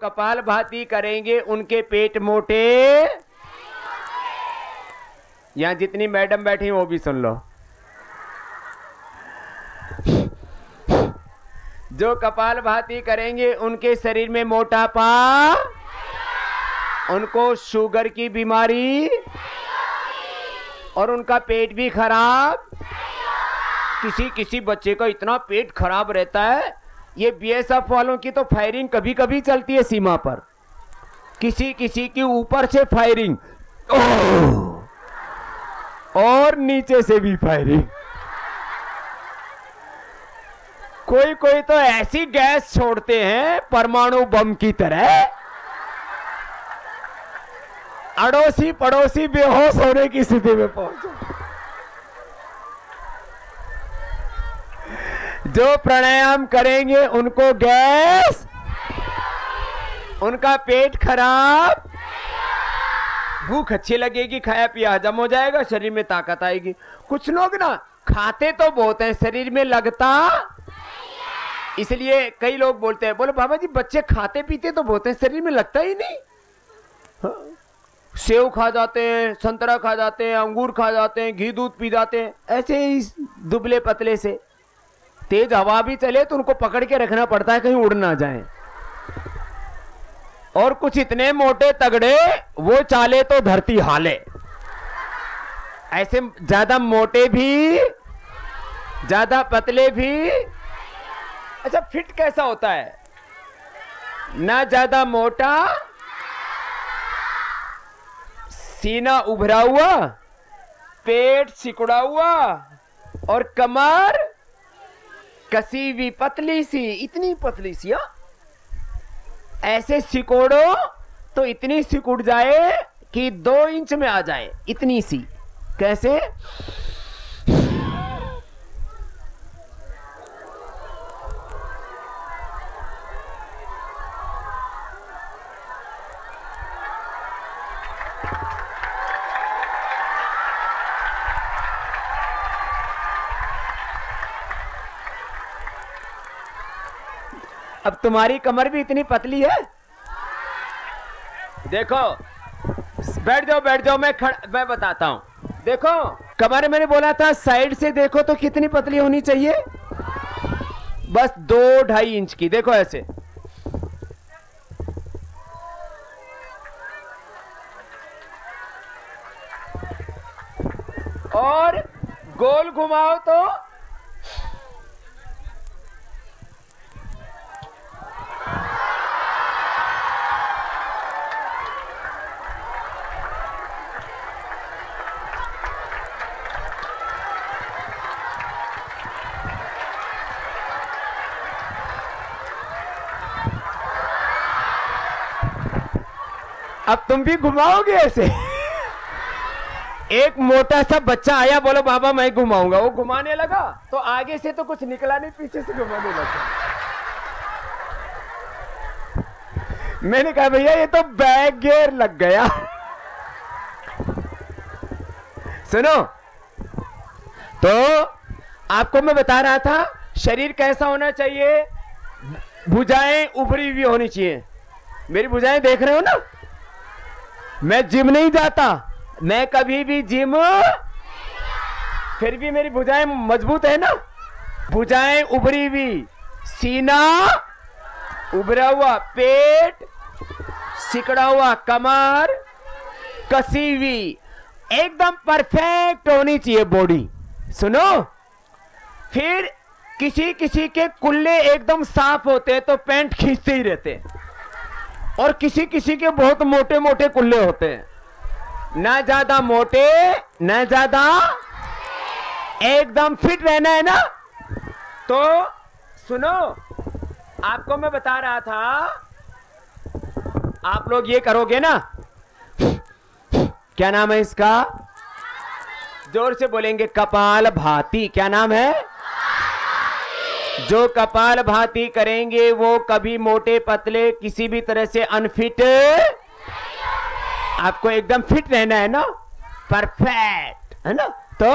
कपालभाति करेंगे उनके पेट मोटे। यहां जितनी मैडम बैठी वो भी सुन लो। जो कपालभाति करेंगे उनके शरीर में मोटापा, उनको शुगर की बीमारी और उनका पेट भी खराब। किसी बच्चे का इतना पेट खराब रहता है, ये बीएसएफ वालों की तो फायरिंग कभी कभी चलती है सीमा पर, किसी की ऊपर से फायरिंग और नीचे से भी फायरिंग। कोई तो ऐसी गैस छोड़ते हैं परमाणु बम की तरह, अड़ोसी पड़ोसी बेहोश होने की स्थिति में पहुंचे। जो प्राणायाम करेंगे उनको गैस, उनका पेट खराब, भूख अच्छी लगेगी, खाया पिया हजम हो जाएगा, शरीर में ताकत आएगी। कुछ लोग ना खाते तो बहुत हैं, शरीर में लगता, इसलिए कई लोग बोलते हैं, बोले बाबा जी बच्चे खाते पीते तो बहुत हैं, शरीर में लगता ही नहीं। हाँ? सेव खा जाते हैं, संतरा खा जाते हैं, अंगूर खा जाते हैं, घी दूध पी जाते हैं, ऐसे ही दुबले पतले से। तेज हवा भी चले तो उनको पकड़ के रखना पड़ता है कहीं उड़ ना जाए। और कुछ इतने मोटे तगड़े, वो चाले तो धरती हाले। ऐसे ज्यादा मोटे भी, ज्यादा पतले भी। अच्छा, फिट कैसा होता है? ना ज्यादा मोटा, सीना उभरा हुआ, पेट सिकुड़ा हुआ और कमर कसी हुई पतली सी, इतनी पतली सी। ऐसे सिकोड़ो तो इतनी सिकुड़ जाए कि 2 इंच में आ जाए, इतनी सी। कैसे? अब तुम्हारी कमर भी इतनी पतली है। देखो, बैठ जाओ, मैं बताता हूं। देखो, कमर मैंने बोला था साइड से देखो तो कितनी पतली होनी चाहिए? बस 2-2.5 इंच की। देखो ऐसे, और गोल घुमाओ तो अब तुम भी घुमाओगे ऐसे। एक मोटा सा बच्चा आया, बोलो बाबा मैं घुमाऊंगा, वो घुमाने लगा तो आगे से तो कुछ निकला नहीं, पीछे से घुमाने लगा। मैंने कहा भैया ये तो बैक गियर लग गया। सुनो, तो आपको मैं बता रहा था शरीर कैसा होना चाहिए। भुजाएं उभरी हुई होनी चाहिए। मेरी भुजाएं देख रहे हो ना? मैं जिम नहीं जाता, मैं कभी भी जिम, फिर भी मेरी भुजाएं मजबूत है ना। भुजाएं उभरी हुई, सीना उभरा हुआ, पेट सिकड़ा हुआ, कमर कसी हुई, एकदम परफेक्ट होनी चाहिए बॉडी। सुनो, फिर किसी के कुल्ले एकदम साफ होते हैं तो पैंट खींचते ही रहते हैं, और किसी के बहुत मोटे मोटे कुल्ले होते हैं। ना ज्यादा मोटे ना ज्यादा, एकदम फिट रहना है ना। तो सुनो, आपको मैं बता रहा था, आप लोग ये करोगे ना, क्या नाम है इसका? जोर से बोलेंगे, कपालभाति। क्या नाम है? जो कपालभाति करेंगे वो कभी मोटे पतले किसी भी तरह से अनफिट, आपको एकदम फिट रहना है ना, परफेक्ट है ना। तो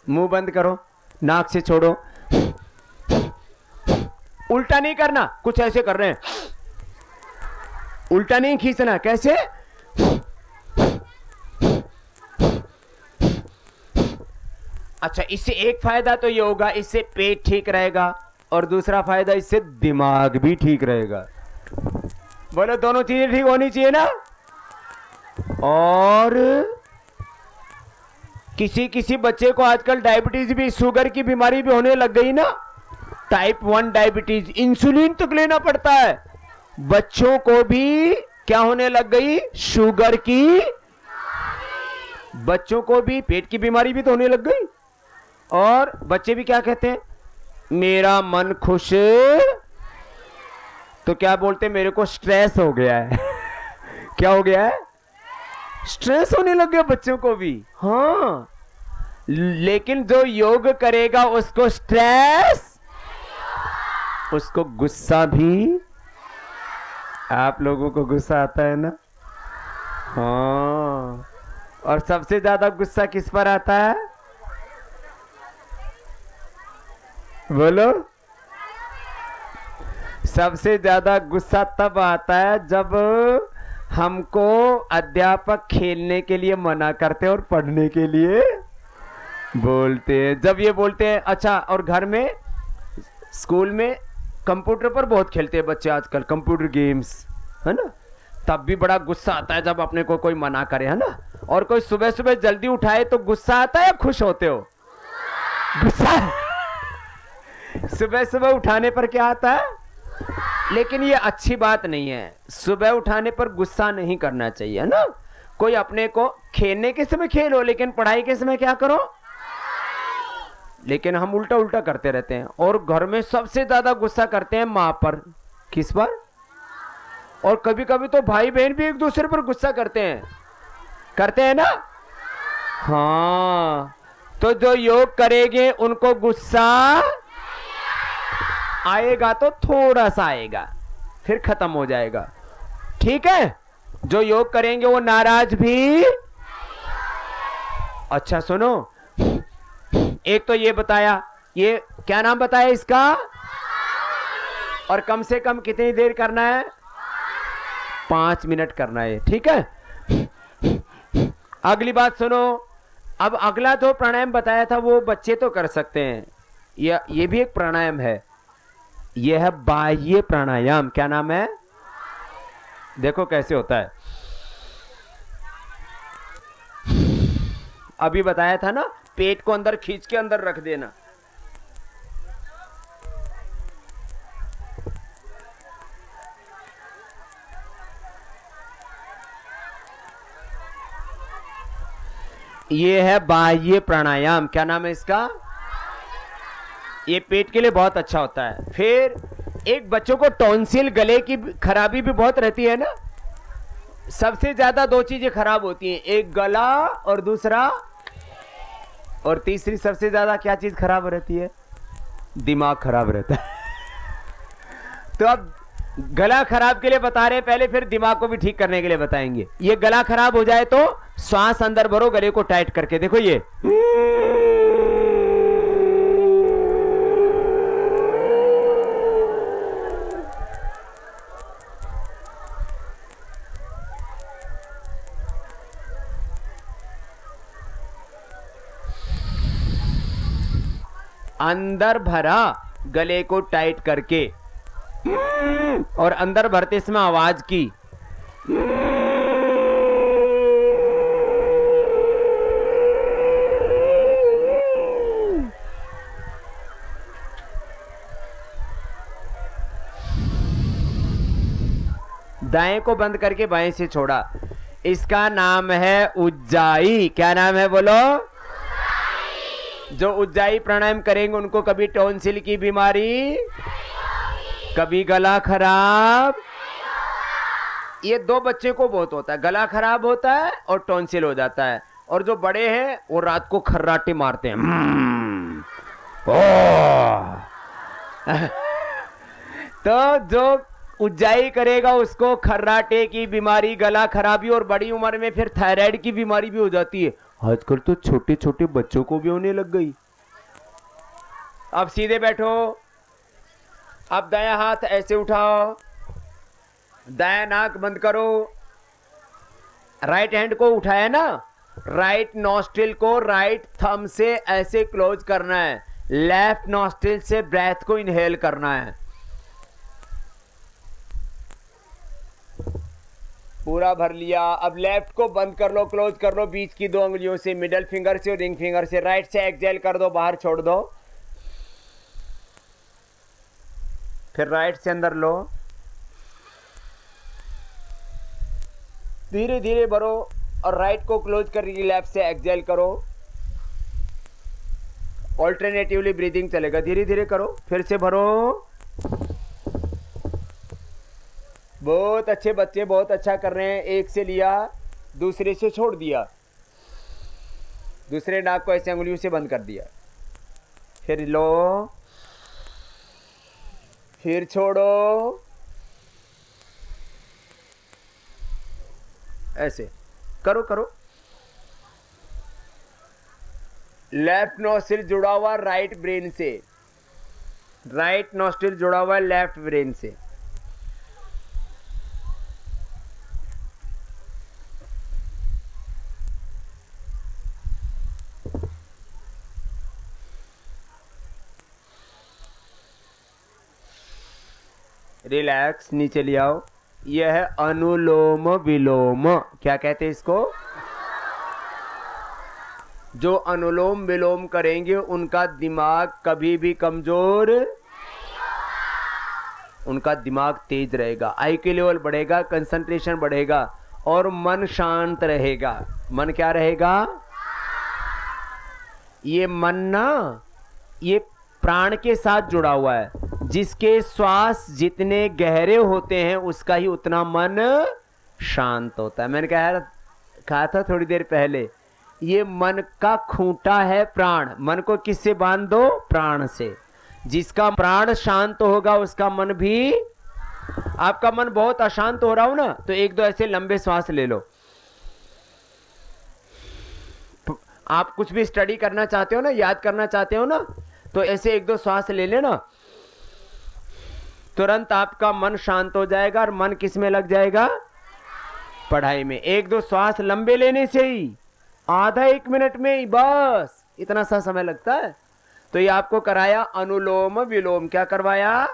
मुंह बंद करो, नाक से छोड़ो, उल्टा नहीं करना, कुछ ऐसे कर रहे हैं, उल्टा नहीं खींचना, कैसे? अच्छा, इससे एक फायदा तो ये होगा, इससे पेट ठीक रहेगा, और दूसरा फायदा इससे दिमाग भी ठीक रहेगा। बोलो, दोनों चीजें ठीक होनी चाहिए ना। और किसी किसी बच्चे को आजकल डायबिटीज भी, शुगर की बीमारी भी होने लग गई ना, टाइप 1 डायबिटीज, इंसुलिन तक लेना पड़ता है। बच्चों को भी क्या होने लग गई? शुगर की, बच्चों को भी पेट की बीमारी भी तो होने लग गई। और बच्चे भी क्या कहते हैं? मेरा मन खुश, तो क्या बोलते हैं? मेरे को स्ट्रेस हो गया है। क्या हो गया है? स्ट्रेस होने लग गया बच्चों को भी। हाँ, लेकिन जो योग करेगा उसको स्ट्रेस, उसको गुस्सा भी। आप लोगों को गुस्सा आता है ना? हाँ, और सबसे ज्यादा गुस्सा किस पर आता है? बोलो, सबसे ज्यादा गुस्सा तब आता है जब हमको अध्यापक खेलने के लिए मना करते हैं और पढ़ने के लिए बोलते हैं। जब ये बोलते हैं, अच्छा, और घर में, स्कूल में कंप्यूटर पर बहुत खेलते हैं बच्चे आजकल, कंप्यूटर गेम्स, है ना, तब भी बड़ा गुस्सा आता है जब अपने को कोई मना करे, है ना। और कोई सुबह सुबह जल्दी उठाए तो गुस्सा आता है या खुश होते हो? गुस्सा। सुबह सुबह उठाने पर क्या आता है? लेकिन ये अच्छी बात नहीं है, सुबह उठाने पर गुस्सा नहीं करना चाहिए, है ना। कोई अपने को खेलने के समय खेलो, लेकिन पढ़ाई के समय क्या करो? लेकिन हम उल्टा उल्टा करते रहते हैं। और घर में सबसे ज्यादा गुस्सा करते हैं माँ पर। किस पर? और कभी कभी तो भाई बहन भी एक दूसरे पर गुस्सा करते हैं ना। हाँ, तो जो योग करेंगे उनको गुस्सा आएगा तो थोड़ा सा आएगा, फिर खत्म हो जाएगा, ठीक है। जो योग करेंगे वो नाराज भी। अच्छा सुनो, एक तो ये बताया, ये क्या नाम बताया इसका? और कम से कम कितनी देर करना है? 5 मिनट करना है, ठीक है। अगली बात सुनो, अब अगला जो प्राणायाम बताया था वो बच्चे तो कर सकते हैं, ये भी एक प्राणायाम है। यह है बाह्य प्राणायाम। क्या नाम है? देखो कैसे होता है। अभी बताया था ना, पेट को अंदर खींच के अंदर रख देना। ये है बाह्य प्राणायाम। क्या नाम है इसका? ये पेट के लिए बहुत अच्छा होता है। फिर एक बच्चों को टॉन्सिल, गले की खराबी भी बहुत रहती है ना। सबसे ज्यादा 2 चीजें खराब होती हैं, एक गला और दूसरा, और तीसरी सबसे ज्यादा क्या चीज खराब रहती है? दिमाग खराब रहता है। तो अब गला खराब के लिए बता रहे हैं पहले, फिर दिमाग को भी ठीक करने के लिए बताएंगे। ये गला खराब हो जाए तो श्वास अंदर भरो, गले को टाइट करके। देखो ये अंदर भरा, गले को टाइट करके, और अंदर भरते समय आवाज की। दाएं को बंद करके बाएं से छोड़ा। इसका नाम है उज्जाई। क्या नाम है बोलो? जो उज्जाई प्राणायाम करेंगे उनको कभी टॉन्सिल की बीमारी, कभी गला खराब। ये 2 बच्चे को बहुत होता है, गला खराब होता है और टॉन्सिल हो जाता है। और जो बड़े हैं वो रात को खर्राटे मारते हैं। तो जो उज्जाई करेगा उसको खर्राटे की बीमारी, गला खराबी, और बड़ी उम्र में फिर थायराइड की बीमारी भी हो जाती है। आजकल तो छोटे छोटे बच्चों को भी होने लग गई। अब सीधे बैठो, अब दायां हाथ ऐसे उठाओ, दायां नाक बंद करो, राइट हैंड को उठाया ना, राइट नॉस्ट्रिल को राइट थंब से ऐसे क्लोज करना है, लेफ्ट नॉस्ट्रिल से ब्रेथ को इनहेल करना है। पूरा भर लिया। अब लेफ्ट को बंद कर लो, क्लोज कर लो बीच की 2 उंगलियों से, मिडल फिंगर से और रिंग फिंगर से। राइट से एक्सहेल कर दो, बाहर छोड़ दो। फिर राइट से अंदर लो, धीरे धीरे भरो और राइट को क्लोज करके लेफ्ट से एक्सहेल करो। ऑल्टरनेटिवली ब्रीदिंग चलेगा, धीरे धीरे करो। फिर से भरो। बहुत अच्छे बच्चे, बहुत अच्छा कर रहे हैं। एक से लिया, दूसरे से छोड़ दिया, दूसरे नाक को ऐसे उंगलियों से बंद कर दिया। फिर लो, फिर छोड़ो, ऐसे करो करो। लेफ्ट नोस्ट्रिल जुड़ा हुआ राइट ब्रेन से, राइट नोस्ट्रिल जुड़ा हुआ लेफ्ट ब्रेन से। रिलैक्स, नीचे ले आओ। यह है अनुलोम विलोम। क्या कहते हैं इसको? जो अनुलोम विलोम करेंगे उनका दिमाग कभी भी कमजोर, उनका दिमाग तेज रहेगा, IQ लेवल बढ़ेगा, कंसंट्रेशन बढ़ेगा और मन शांत रहेगा। मन क्या रहेगा? ये मन ना, ये प्राण के साथ जुड़ा हुआ है। जिसके श्वास जितने गहरे होते हैं उसका ही उतना मन शांत होता है। मैंने कहा था थोड़ी देर पहले, ये मन का खूंटा है प्राण। मन को किससे बांध दो? प्राण से। जिसका प्राण शांत होगा उसका मन भी। आपका मन बहुत अशांत हो रहा हो ना, तो 1-2 ऐसे लंबे श्वास ले लो। आप कुछ भी स्टडी करना चाहते हो ना, याद करना चाहते हो ना, तो ऐसे 1-2 श्वास ले लेना, तुरंत आपका मन शांत हो जाएगा और मन किस में लग जाएगा? पढ़ाई में। 1-2 श्वास लंबे लेने से ही आधा 1 मिनट में ही बस इतना सा समय लगता है। तो ये आपको कराया अनुलोम विलोम। क्या करवाया?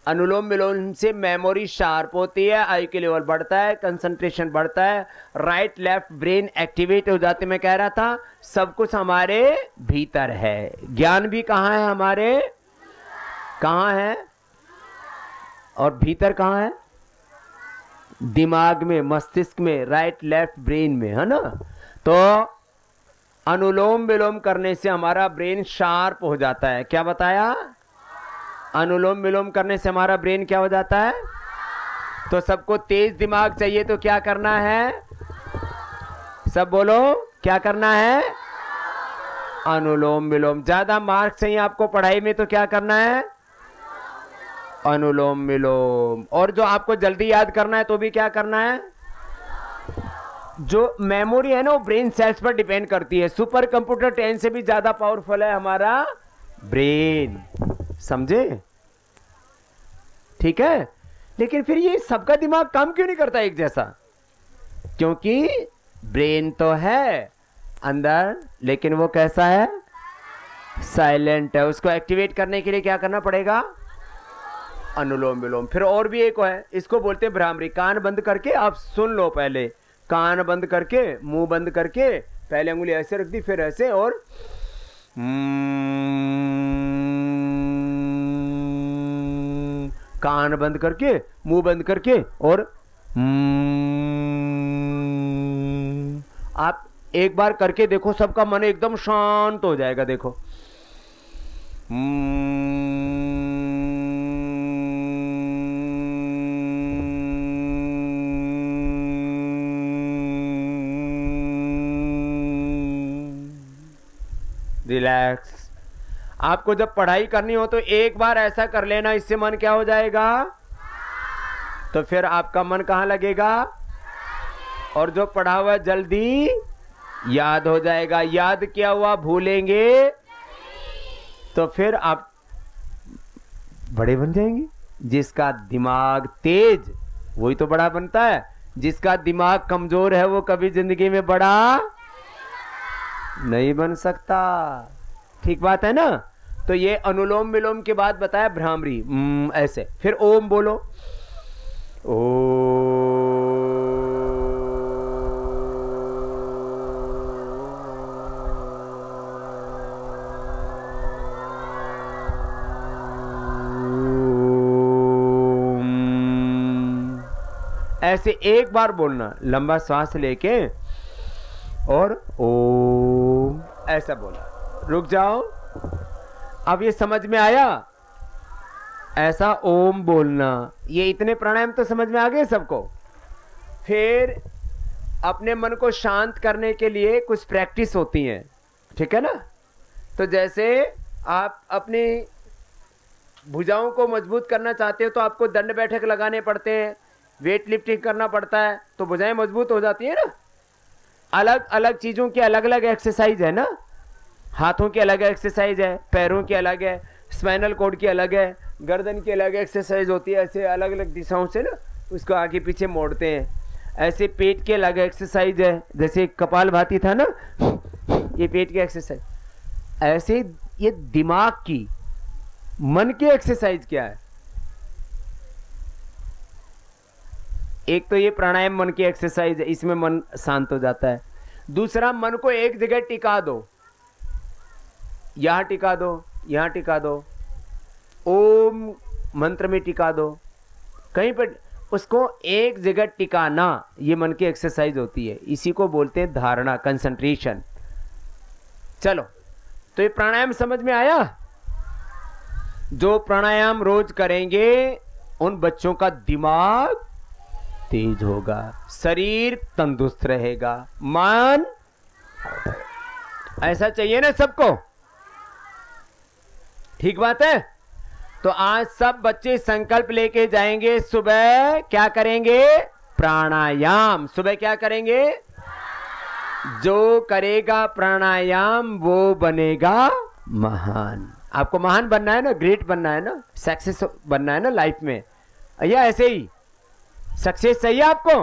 अनुलोम विलोम से मेमोरी शार्प होती है, IQ लेवल बढ़ता है, कंसंट्रेशन बढ़ता है, राइट लेफ्ट ब्रेन एक्टिवेट हो जाते। मैं कह रहा था सब कुछ हमारे भीतर है। ज्ञान भी कहाँ है? हमारे कहाँ है? और भीतर कहाँ है? दिमाग में, मस्तिष्क में, राइट लेफ्ट ब्रेन में, है ना। तो अनुलोम विलोम करने से हमारा ब्रेन शार्प हो जाता है। क्या बताया? अनुलोम विलोम करने से हमारा ब्रेन क्या हो जाता है? तो सबको तेज दिमाग चाहिए तो क्या करना है? सब बोलो, क्या करना है? अनुलोम विलोम। ज्यादा मार्क्स चाहिए आपको पढ़ाई में तो क्या करना है? अनुलोम विलोम। और जो आपको जल्दी याद करना है तो भी क्या करना है? जो मेमोरी है ना वो ब्रेन सेल्स पर डिपेंड करती है। सुपर कंप्यूटर 10 से भी ज्यादा पावरफुल है हमारा ब्रेन। समझे? ठीक है। लेकिन फिर ये सबका दिमाग काम क्यों नहीं करता एक जैसा? क्योंकि ब्रेन तो है अंदर, लेकिन वो कैसा है? साइलेंट है। उसको एक्टिवेट करने के लिए क्या करना पड़ेगा? अनुलोम विलोम। फिर और भी एक है, इसको बोलते हैं भ्रामरी। कान बंद करके आप सुन लो। पहले कान बंद करके, मुंह बंद करके, पहले अंगुली ऐसे रख दी, फिर ऐसे, और कान बंद करके, मुंह बंद करके, और आप एक बार करके देखो, सबका मन एकदम शांत हो जाएगा। देखो, रिलैक्स। आपको जब पढ़ाई करनी हो तो एक बार ऐसा कर लेना, इससे मन क्या हो जाएगा? तो फिर आपका मन कहाँ लगेगा? और जो पढ़ा हुआ जल्दी याद हो जाएगा। याद किया हुआ भूलेंगे तो फिर आप बड़े बन जाएंगे। जिसका दिमाग तेज वही तो बड़ा बनता है, जिसका दिमाग कमजोर है वो कभी जिंदगी में बड़ा नहीं बन सकता। ठीक बात है ना। तो ये अनुलोम विलोम के बाद बताया भ्रामरी, ऐसे। फिर ओम बोलो, ओ ऐसे एक बार बोलना, लंबा सांस लेके और ओम ऐसा बोला। रुक जाओ, अब ये समझ में आया? ऐसा ओम बोलना, ये इतने प्राणायाम तो समझ में आ गए सबको। फिर अपने मन को शांत करने के लिए कुछ प्रैक्टिस होती है, ठीक है ना। तो जैसे आप अपनी भुजाओं को मजबूत करना चाहते हो तो आपको दंड बैठक लगाने पड़ते हैं, वेट लिफ्टिंग करना पड़ता है, तो भुजाएं मजबूत हो जाती है ना। अलग अलग चीज़ों की अलग अलग एक्सरसाइज है ना। हाथों की अलग एक्सरसाइज है, पैरों की अलग है, स्पाइनल कॉर्ड की अलग है, गर्दन की अलग एक्सरसाइज होती है। ऐसे अलग अलग दिशाओं से ना उसको आगे पीछे मोड़ते हैं। ऐसे पेट की अलग एक्सरसाइज है, जैसे कपालभाति था ना, ये पेट की एक्सरसाइज। ऐसे ये दिमाग की, मन की एक्सरसाइज क्या है? एक तो ये प्राणायाम मन की एक्सरसाइज है, इसमें मन शांत हो जाता है। दूसरा, मन को एक जगह टिका दो, यहां टिका दो, यहां टिका दो, ओम मंत्र में टिका दो, कहीं पर उसको एक जगह टिकाना, ये मन की एक्सरसाइज होती है। इसी को बोलते हैं धारणा, कंसंट्रेशन। चलो, तो ये प्राणायाम समझ में आया? जो प्राणायाम रोज करेंगे उन बच्चों का दिमाग तेज होगा, शरीर तंदुरुस्त रहेगा, मन ऐसा चाहिए ना सबको। ठीक बात है। तो आज सब बच्चे संकल्प लेके जाएंगे, सुबह क्या करेंगे? प्राणायाम। सुबह क्या करेंगे? जो करेगा प्राणायाम वो बनेगा महान। आपको महान बनना है ना, ग्रेट बनना है ना, सक्सेस बनना है ना लाइफ में, या ऐसे ही सक्सेस चाहिए आपको,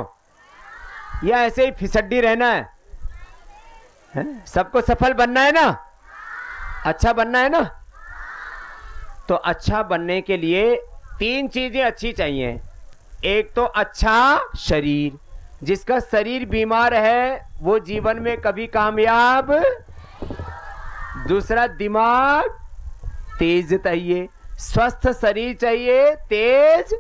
या ऐसे ही फिसड्डी रहना है? सबको सफल बनना है ना, अच्छा बनना है ना। तो अच्छा बनने के लिए तीन चीजें अच्छी चाहिए। एक तो अच्छा शरीर, जिसका शरीर बीमार है वो जीवन में कभी कामयाब। दूसरा, दिमाग तेज चाहिए, स्वस्थ शरीर चाहिए, तेज।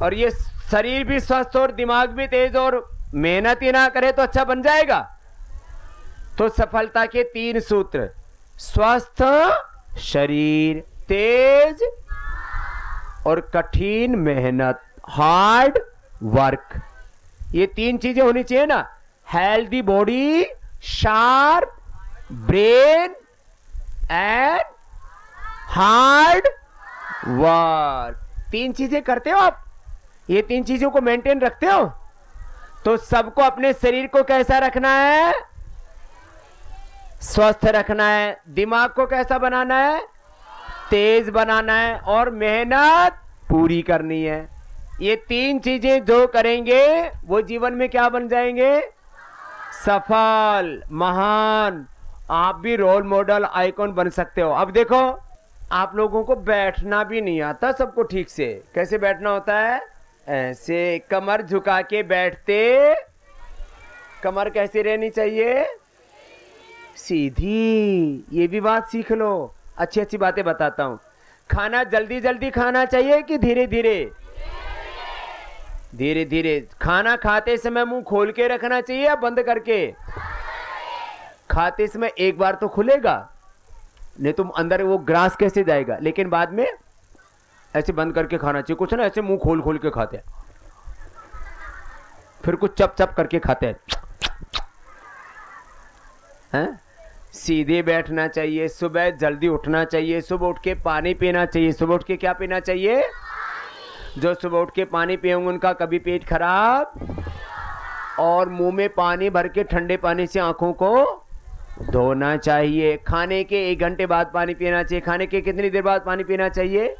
और ये शरीर भी स्वस्थ और दिमाग भी तेज और मेहनत ही ना करे तो अच्छा बन जाएगा। तो सफलता के तीन सूत्र, स्वस्थ शरीर, तेज और कठिन मेहनत, हार्ड वर्क। ये तीन चीजें होनी चाहिए ना। Healthy body, sharp brain and hard work. तीन चीजें करते हो आप, ये तीन चीजों को मेंटेन रखते हो, तो सबको अपने शरीर को कैसा रखना है? स्वस्थ रखना है। दिमाग को कैसा बनाना है? तेज बनाना है। और मेहनत पूरी करनी है। ये तीन चीजें जो करेंगे वो जीवन में क्या बन जाएंगे? सफल, महान। आप भी रोल मॉडल, आइकॉन बन सकते हो। अब देखो, आप लोगों को बैठना भी नहीं आता सबको ठीक से। कैसे बैठना होता है? ऐसे कमर झुका के बैठते। कमर कैसे रहनी चाहिए? सीधी। ये भी बात सीख लो। अच्छी अच्छी बातें बताता हूं। खाना जल्दी जल्दी खाना चाहिए कि धीरे धीरे? धीरे धीरे। खाना खाते समय मुंह खोल के रखना चाहिए या बंद करके? खाते समय एक बार तो खुलेगा, नहीं तुम अंदर वो ग्रास कैसे जाएगा। लेकिन बाद में ऐसे बंद करके खाना चाहिए। कुछ ना ऐसे मुंह खोल खोल के खाते हैं, फिर कुछ चप चप करके खाते हैं। सीधे बैठना चाहिए। सुबह जल्दी उठना चाहिए। सुबह उठ के पानी पीना चाहिए। सुबह उठ के क्या पीना चाहिए? जो सुबह उठ के पानी पिएंगे उनका कभी पेट खराब। और मुंह में पानी भर के ठंडे पानी से आंखों को धोना चाहिए। खाने के 1 घंटे बाद पानी पीना चाहिए। खाने के कितनी देर बाद पानी पीना चाहिए?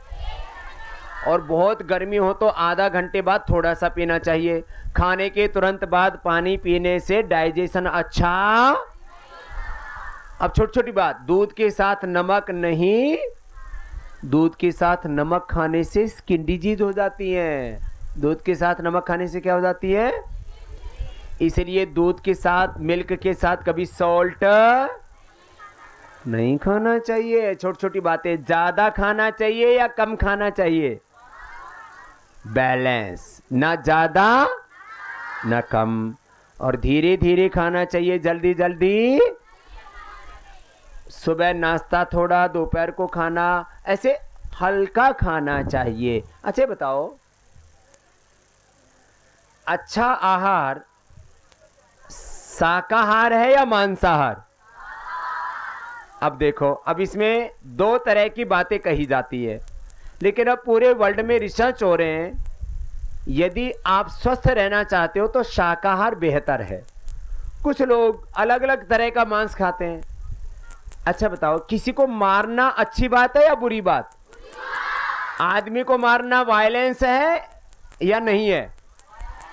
और बहुत गर्मी हो तो आधा घंटे बाद थोड़ा सा पीना चाहिए। खाने के तुरंत बाद पानी पीने से डाइजेशन अच्छा। अब छोटी छोटी बात, दूध के साथ नमक नहीं, दूध के साथ नमक खाने से स्किन डिजीज हो जाती है। दूध के साथ नमक खाने से क्या हो जाती है? इसलिए दूध के साथ, मिल्क के साथ कभी सॉल्ट नहीं खाना चाहिए। छोटी छोटी बातें, ज्यादा खाना चाहिए या कम खाना चाहिए? बैलेंस, ना ज्यादा ना कम, और धीरे धीरे खाना चाहिए, जल्दी जल्दी। सुबह नाश्ता थोड़ा, दोपहर को खाना, ऐसे हल्का खाना चाहिए। अच्छा बताओ, अच्छा आहार शाकाहार है या मांसाहार? अब देखो, अब इसमें 2 तरह की बातें कही जाती है, लेकिन अब पूरे वर्ल्ड में रिसर्च हो रहे हैं, यदि आप स्वस्थ रहना चाहते हो तो शाकाहार बेहतर है। कुछ लोग अलग अलग तरह का मांस खाते हैं। अच्छा बताओ, किसी को मारना अच्छी बात है या बुरी बात? आदमी को मारना वायलेंस है या नहीं है?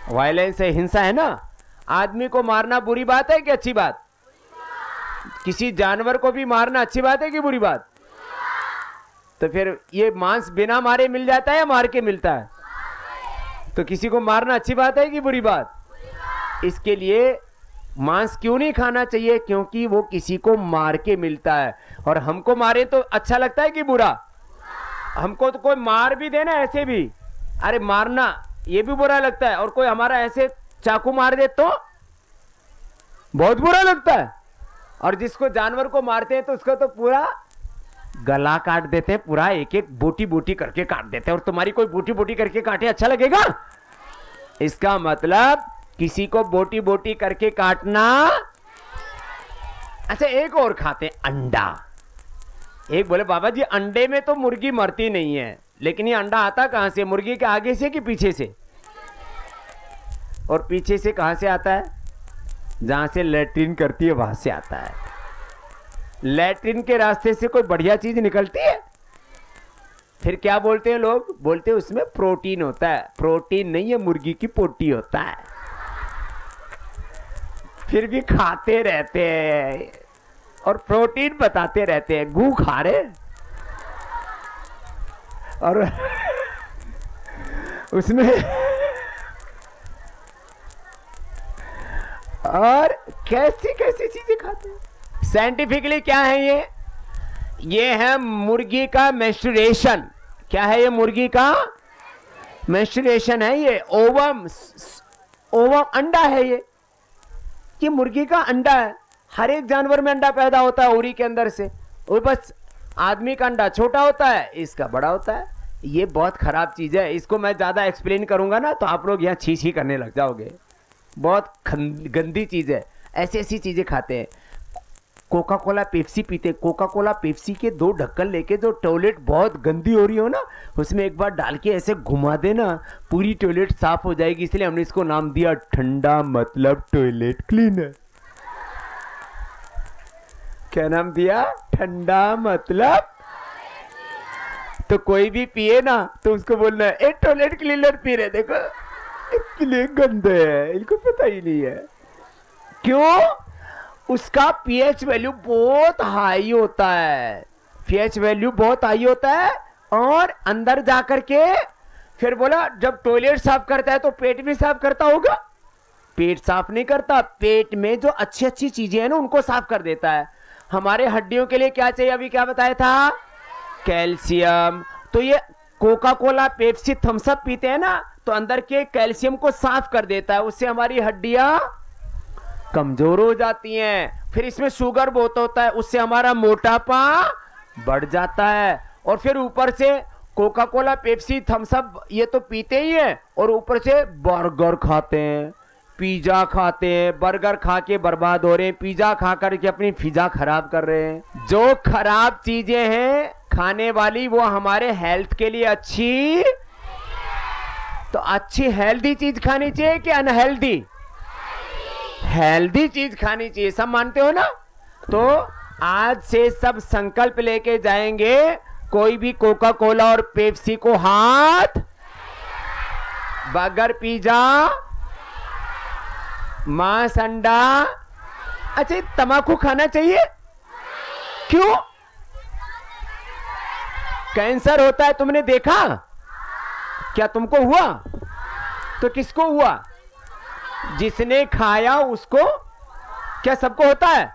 वायलेंस है, हिंसा है ना। आदमी को मारना बुरी बात है कि अच्छी बात? किसी जानवर को भी मारना अच्छी बात है कि बुरी बात? तो फिर ये मांस बिना मारे मिल जाता है या मार के मिलता है? तो किसी को मारना अच्छी बात है कि बुरी बात? इसके लिए मांस क्यों नहीं खाना चाहिए? क्योंकि वो किसी को मार के मिलता है, और हमको मारे तो अच्छा लगता है कि बुरा? हमको तो कोई मार भी देना ऐसे भी, अरे मारना ये भी बुरा लगता है, और कोई हमारा ऐसे चाकू मार दे तो बहुत बुरा लगता है। और जिसको जानवर को मारते हैं तो उसका तो पूरा गला काट देते हैं, पूरा एक एक बोटी बोटी करके काट देते हैं। और तुम्हारी कोई बोटी बोटी करके काटे, अच्छा लगेगा? इसका मतलब किसी को बोटी बोटी करके काटना। अच्छा, एक और खाते हैं, अंडा। एक बोले बाबा जी अंडे में तो मुर्गी मरती नहीं है, लेकिन ये अंडा आता कहां से? मुर्गी के आगे से कि पीछे से? और पीछे से कहां से आता है? जहां से लैट्रिन करती है वहां से आता है। लैट्रिन के रास्ते से कोई बढ़िया चीज निकलती है? फिर क्या बोलते हैं लोग? बोलते हैं उसमें प्रोटीन होता है। प्रोटीन नहीं है, मुर्गी की पोटी होता है। फिर भी खाते रहते हैं और प्रोटीन बताते रहते हैं, गू खा रहे और उसमें और कैसी कैसी चीजें खाते हैं। साइंटिफिकली क्या है ये है मुर्गी का मेंस्ट्रुएशन। क्या है ये? मुर्गी का मेंस्ट्रुएशन है। ये ओवम अंडा है। ये मुर्गी का अंडा है। हर एक जानवर में अंडा पैदा होता है उरी के अंदर से। और बस आदमी का अंडा छोटा होता है, इसका बड़ा होता है। ये बहुत खराब चीज है। इसको मैं ज्यादा एक्सप्लेन करूंगा ना तो आप लोग यहाँ छी छी करने लग जाओगे। बहुत गंदी चीज है। ऐसी ऐसी चीजें खाते हैं। कोका कोला पेप्सी पीते। कोका कोला पेप्सी के 2 ढक्कन लेके, जो टॉयलेट बहुत गंदी हो रही हो ना, उसमें एक बार डाल के ऐसे घुमा देना, पूरी टॉयलेट साफ हो जाएगी। इसलिए हमने इसको नाम दिया ठंडा मतलब टॉयलेट क्लीनर। क्या नाम दिया? ठंडा मतलब। तो कोई भी पिए ना तो उसको बोलना है टॉयलेट क्लीनर पी रहे, देखो इतने गंदे है, इनको पता ही नहीं है। क्यों? उसका पीएच वैल्यू बहुत हाई होता है। पीएच वैल्यू बहुत हाई होता है। और अंदर जाकर के फिर बोला जब टॉयलेट साफ करता है तो पेट भी साफ करता होगा? पेट साफ नहीं करता, पेट में जो अच्छी अच्छी चीजें हैं ना उनको साफ कर देता है। हमारे हड्डियों के लिए क्या चाहिए? अभी क्या बताया था? कैल्शियम। तो ये Coca Cola Pepsi Thums Up पीते हैं ना तो अंदर के कैल्शियम को साफ कर देता है, उससे हमारी हड्डियां कमजोर हो जाती हैं। फिर इसमें शुगर बहुत होता है, उससे हमारा मोटापा बढ़ जाता है। और फिर ऊपर से Coca Cola Pepsi Thums Up ये तो पीते ही हैं, और ऊपर से बर्गर खाते हैं, पिज्जा खाते हैं। बर्गर खा के बर्बाद हो रहे हैं, पिज्जा खा करके अपनी फिजा खराब कर रहे हैं। जो खराब चीजें हैं खाने वाली वो हमारे हेल्थ के लिए अच्छी। तो अच्छी हेल्दी चीज खानी चाहिए कि अनहेल्दी? हेल्दी चीज खानी चाहिए। सब मानते हो ना? तो आज से सब संकल्प लेके जाएंगे, कोई भी कोका कोला और पेप्सी को हाथ, बर्गर पिज्जा मांस अंडा। अच्छा, तंबाकू खाना चाहिए? क्यों? कैंसर होता है, तुमने देखा? क्या तुमको हुआ? तो किसको हुआ? जिसने खाया उसको। क्या सबको होता है?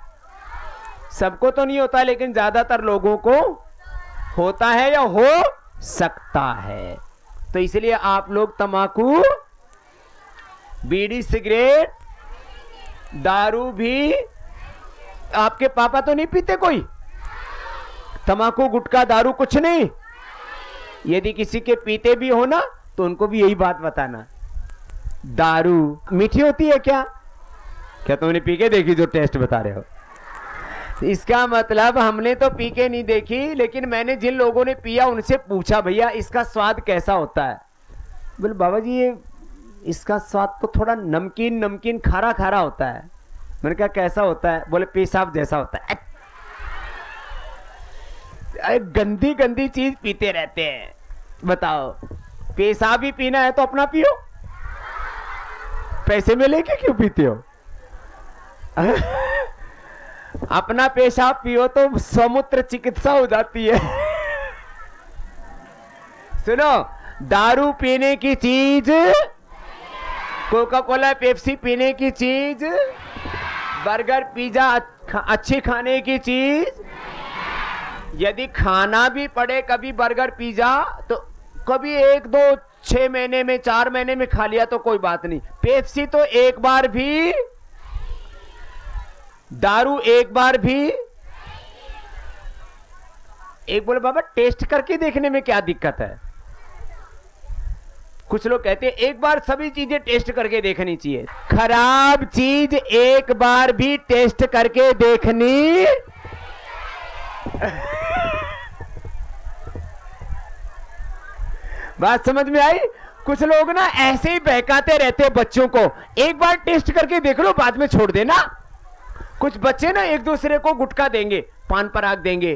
सबको तो नहीं होता, लेकिन ज्यादातर लोगों को होता है या हो सकता है। तो इसलिए आप लोग तंबाकू, बीड़ी, सिगरेट, दारू भी, आपके पापा तो नहीं पीते कोई? तंबाकू, गुटखा, दारू कुछ नहीं? यदि किसी के पीते भी हो ना तो उनको भी यही बात बताना, दारू मीठी होती है क्या? क्या तुमने पी के देखी जो टेस्ट बता रहे हो? इसका मतलब हमने तो पी के नहीं देखी, लेकिन मैंने जिन लोगों ने पिया उनसे पूछा, भैया इसका स्वाद कैसा होता है? बोले बाबा जी ये इसका स्वाद तो थोड़ा नमकीन नमकीन खारा खारा होता है। मैंने कहा कैसा होता है? बोले पेशाब जैसा होता है। गंदी गंदी चीज पीते रहते हैं। बताओ, पेशाब ही पीना है तो अपना पियो, पैसे में लेके क्यों पीते हो? अपना पेशाब पियो तो समुद्र चिकित्सा हो जाती है। सुनो, दारू पीने की चीज, कोका कोला पेप्सी पीने की चीज, बर्गर पिज्जा अच्छी खाने की चीज। यदि खाना भी पड़े कभी बर्गर पिज्जा तो कभी 1, 2, 6 महीने में, 4 महीने में खा लिया तो कोई बात नहीं। पेप्सी तो एक बार भी, दारू एक बार भी। एक बोले बाबा टेस्ट करके देखने में क्या दिक्कत है? कुछ लोग कहते हैं एक बार सभी चीजें टेस्ट करके देखनी चाहिए। खराब चीज एक बार भी टेस्ट करके देखनी बात समझ में आई? कुछ लोग ना ऐसे ही बहकाते रहते हैं बच्चों को, एक बार टेस्ट करके देख लो बाद में छोड़ देना। कुछ बच्चे ना एक दूसरे को गुटखा देंगे, पान पराग देंगे,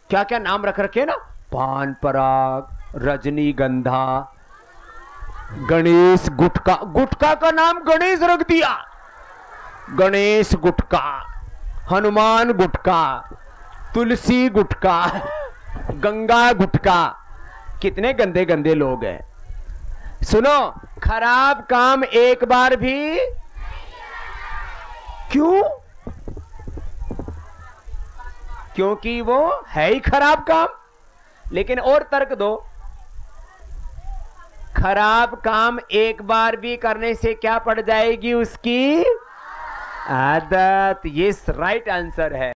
क्या क्या नाम रख रखे ना, पान पराग, रजनीगंधा, गणेश गुटखा। गुटखा का नाम गणेश रख दिया, गणेश गुटखा, हनुमान गुटखा, तुलसी गुटखा, गंगा गुटखा। कितने गंदे गंदे लोग हैं। सुनो, खराब काम एक बार भी, क्यों? क्योंकि वो है ही खराब काम। लेकिन और तर्क दो, खराब काम एक बार भी करने से क्या पड़ जाएगी? उसकी आदत। ये राइट आंसर है।